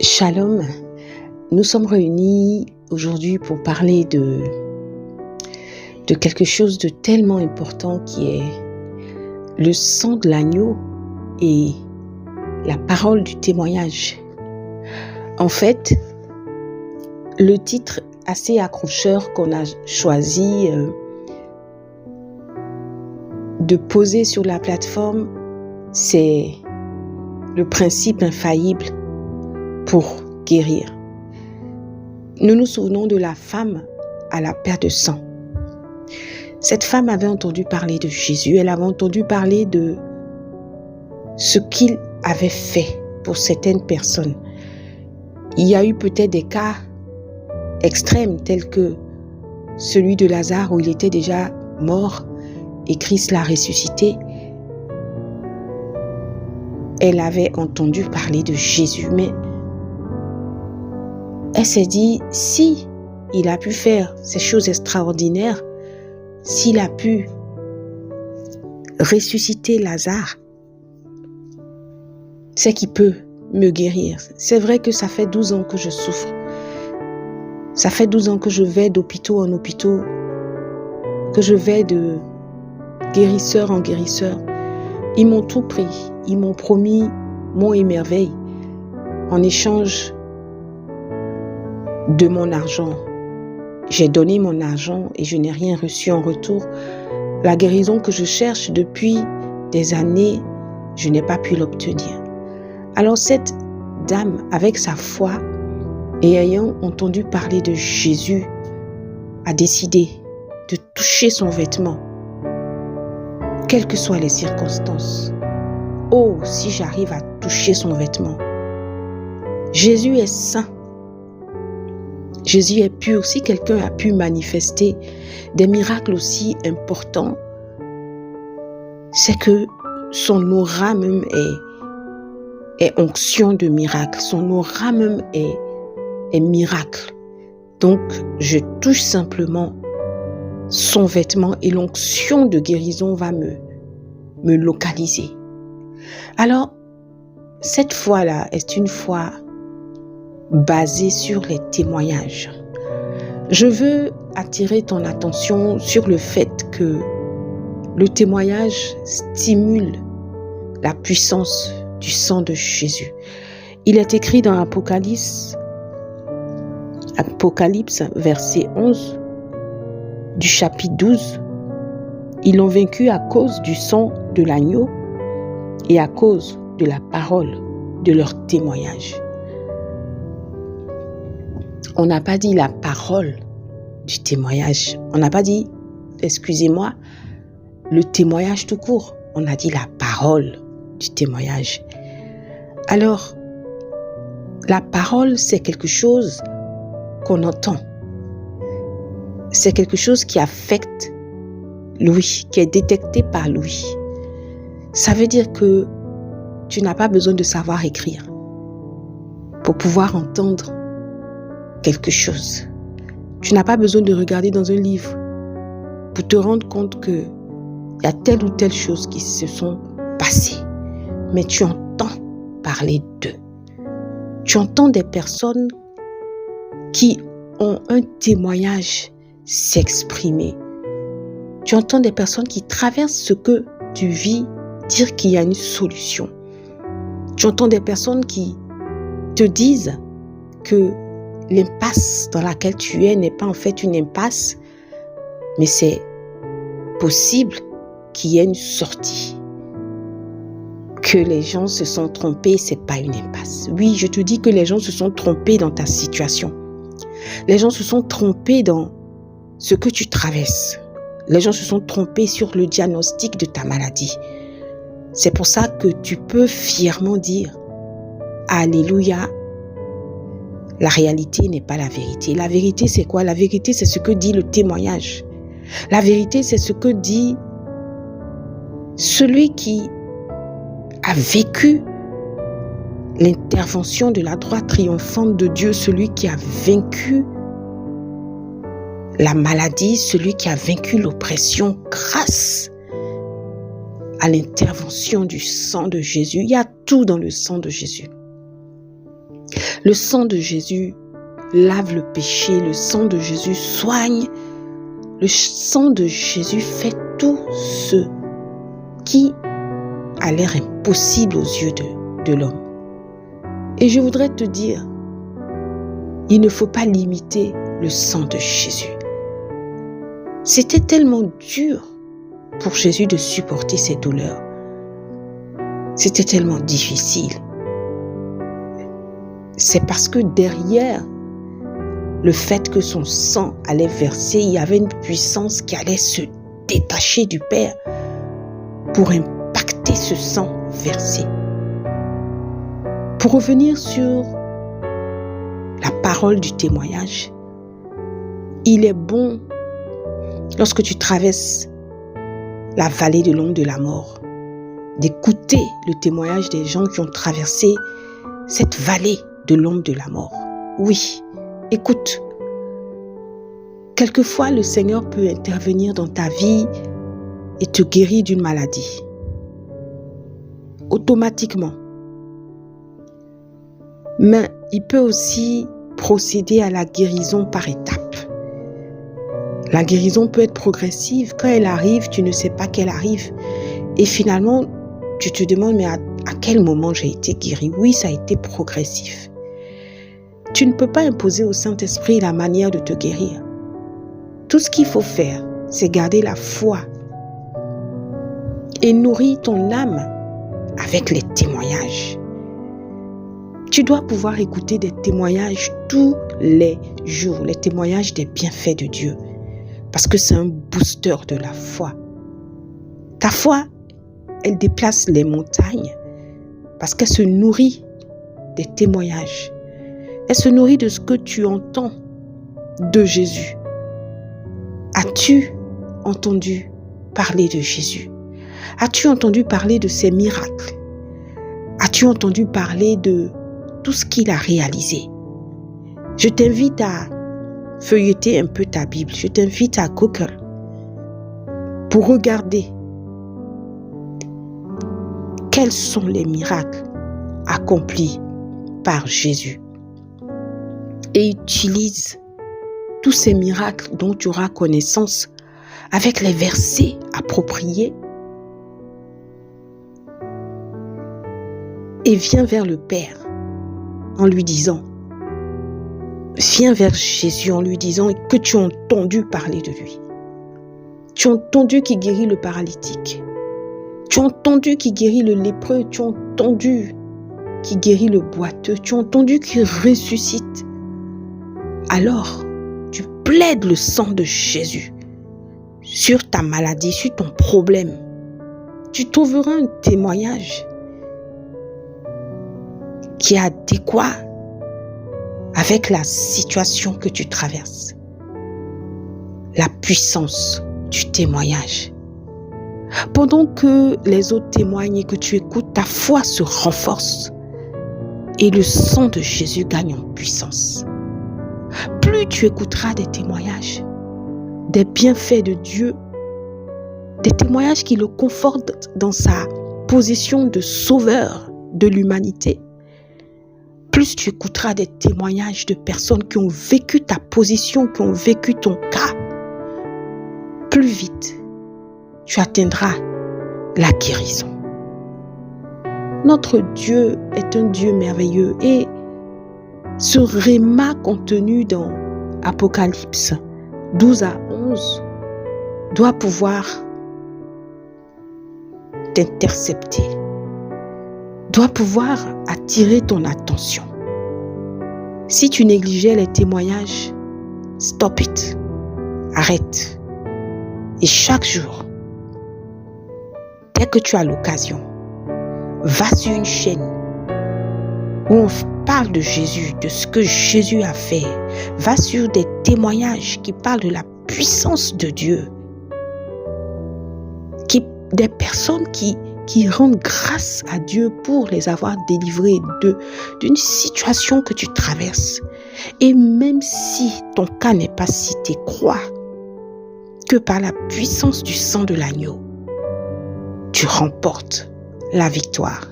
Shalom, nous sommes réunis aujourd'hui pour parler de quelque chose de tellement important qui est le sang de l'agneau et la parole du témoignage. En fait, le titre assez accrocheur qu'on a choisi de poser sur la plateforme, c'est le principe infaillible pour guérir. Nous nous souvenons de la femme à la perte de sang. Cette femme avait entendu parler de Jésus, elle avait entendu parler de ce qu'il avait fait pour certaines personnes. Il y a eu peut-être des cas extrêmes tels que celui de Lazare où il était déjà mort et Christ l'a ressuscité. Elle avait entendu parler de Jésus, mais elle s'est dit, si il a pu faire ces choses extraordinaires, s'il a pu ressusciter Lazare, c'est qu'il peut me guérir. C'est vrai que ça fait 12 ans que je souffre. Ça fait 12 ans que je vais d'hôpitaux en hôpitaux, que je vais de guérisseur en guérisseur. Ils m'ont tout pris. Ils m'ont promis monts et merveilles en échange de mon argent. J'ai donné mon argent et je n'ai rien reçu en retour. La guérison que je cherche depuis des années, je n'ai pas pu l'obtenir. Alors cette dame, avec sa foi et ayant entendu parler de Jésus, a décidé de toucher son vêtement, quelles que soient les circonstances. Oh, si j'arrive à toucher son vêtement. Jésus est saint. Jésus est pur. Si quelqu'un a pu manifester des miracles aussi importants, c'est que son aura même est onction de miracle. Son aura même est miracle. Donc, je touche simplement son vêtement et l'onction de guérison va me localiser. Alors, cette foi-là est une foi basée sur les témoignages. Je veux attirer ton attention sur le fait que le témoignage stimule la puissance du sang de Jésus. Il est écrit dans Apocalypse verset 11 du chapitre 12. Ils l'ont vaincu à cause du sang de l'agneau et à cause de la parole de leur témoignage. On n'a pas dit la parole du témoignage. On n'a pas dit, excusez-moi, le témoignage tout court. On a dit la parole du témoignage. Alors, la parole, c'est quelque chose qu'on entend. C'est quelque chose qui affecte l'ouïe, qui est détecté par l'ouïe. Ça veut dire que tu n'as pas besoin de savoir écrire pour pouvoir entendre quelque chose. Tu n'as pas besoin de regarder dans un livre pour te rendre compte qu'il y a telle ou telle chose qui se sont passées. Mais tu entends parler d'eux. Tu entends des personnes qui ont un témoignage s'exprimer. Tu entends des personnes qui traversent ce que tu vis dire qu'il y a une solution. Tu entends des personnes qui te disent que l'impasse dans laquelle tu es n'est pas en fait une impasse, mais c'est possible qu'il y ait une sortie. Que les gens se sont trompés, c'est pas une impasse. Oui, je te dis que les gens se sont trompés dans ta situation. Les gens se sont trompés dans ce que tu traverses. Les gens se sont trompés sur le diagnostic de ta maladie. C'est pour ça que tu peux fièrement dire Alléluia. La réalité n'est pas la vérité. La vérité, c'est quoi? La vérité, c'est ce que dit le témoignage. La vérité, c'est ce que dit celui qui a vécu l'intervention de la droite triomphante de Dieu, celui qui a vaincu la maladie, celui qui a vaincu l'oppression grâce à l'intervention du sang de Jésus. Il y a tout dans le sang de Jésus. Le sang de Jésus lave le péché, le sang de Jésus soigne, le sang de Jésus fait tout ce qui a l'air impossible aux yeux de l'homme. Et je voudrais te dire, il ne faut pas limiter le sang de Jésus. C'était tellement dur pour Jésus de supporter ces douleurs. C'était tellement difficile. C'est parce que derrière le fait que son sang allait verser, il y avait une puissance qui allait se détacher du Père pour impacter ce sang versé. Pour revenir sur la parole du témoignage, il est bon, lorsque tu traverses la vallée de l'ombre de la mort, d'écouter le témoignage des gens qui ont traversé cette vallée de l'ombre de la mort. Oui, écoute. Quelquefois, le Seigneur peut intervenir dans ta vie et te guérir d'une maladie. Automatiquement. Mais il peut aussi procéder à la guérison par étapes. La guérison peut être progressive. Quand elle arrive, tu ne sais pas qu'elle arrive. Et finalement, tu te demandes, mais à quel moment j'ai été guéri? Oui, ça a été progressif. Tu ne peux pas imposer au Saint-Esprit la manière de te guérir. Tout ce qu'il faut faire, c'est garder la foi et nourrir ton âme avec les témoignages. Tu dois pouvoir écouter des témoignages tous les jours, les témoignages des bienfaits de Dieu, parce que c'est un booster de la foi. Ta foi, elle déplace les montagnes parce qu'elle se nourrit des témoignages. Elle se nourrit de ce que tu entends de Jésus. As-tu entendu parler de Jésus? As-tu entendu parler de ses miracles? As-tu entendu parler de tout ce qu'il a réalisé? Je t'invite à feuilleter un peu ta Bible. Je t'invite à Google pour regarder quels sont les miracles accomplis par Jésus. Et utilise tous ces miracles dont tu auras connaissance avec les versets appropriés et viens vers le Père en lui disant, viens vers Jésus en lui disant que tu as entendu parler de lui. Tu as entendu qu'il guérit le paralytique. Tu as entendu qu'il guérit le lépreux. Tu as entendu qu'il guérit le boiteux. Tu as entendu qu'il ressuscite. Alors, tu plaides le sang de Jésus sur ta maladie, sur ton problème. Tu trouveras un témoignage qui est adéquat avec la situation que tu traverses. La puissance du témoignage. Pendant que les autres témoignent et que tu écoutes, ta foi se renforce et le sang de Jésus gagne en puissance. Plus tu écouteras des témoignages, des bienfaits de Dieu, des témoignages qui le confortent dans sa position de sauveur de l'humanité, plus tu écouteras des témoignages de personnes qui ont vécu ta position, qui ont vécu ton cas, plus vite tu atteindras la guérison. Notre Dieu est un Dieu merveilleux et ce réma contenu dans Apocalypse 12 à 11 doit pouvoir t'intercepter, doit pouvoir attirer ton attention. Si tu négligeais les témoignages, stop it, arrête. Et chaque jour, dès que tu as l'occasion, va sur une chaîne où on parle de Jésus, de ce que Jésus a fait. Va sur des témoignages qui parlent de la puissance de Dieu. Des personnes qui rendent grâce à Dieu pour les avoir délivrés d'une situation que tu traverses. Et même si ton cas n'est pas cité, crois que par la puissance du sang de l'agneau, tu remportes la victoire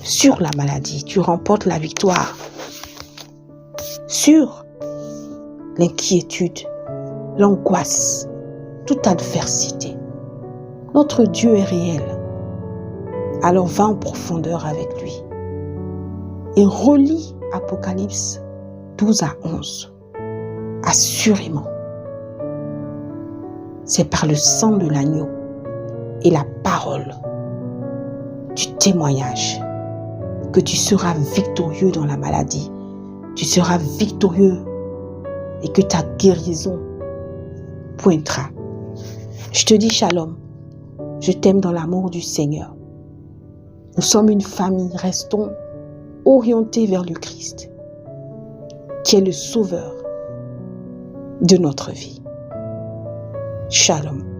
sur la maladie. Tu remportes la victoire sur l'inquiétude, l'angoisse, toute adversité. Notre Dieu est réel. Alors va en profondeur avec lui et relis Apocalypse 12 à 11. Assurément, c'est par le sang de l'agneau et la parole du témoignage que tu seras victorieux dans la maladie. Tu seras victorieux et que ta guérison pointera. Je te dis shalom. Je t'aime dans l'amour du Seigneur. Nous sommes une famille. Restons orientés vers le Christ, qui est le sauveur de notre vie. Shalom.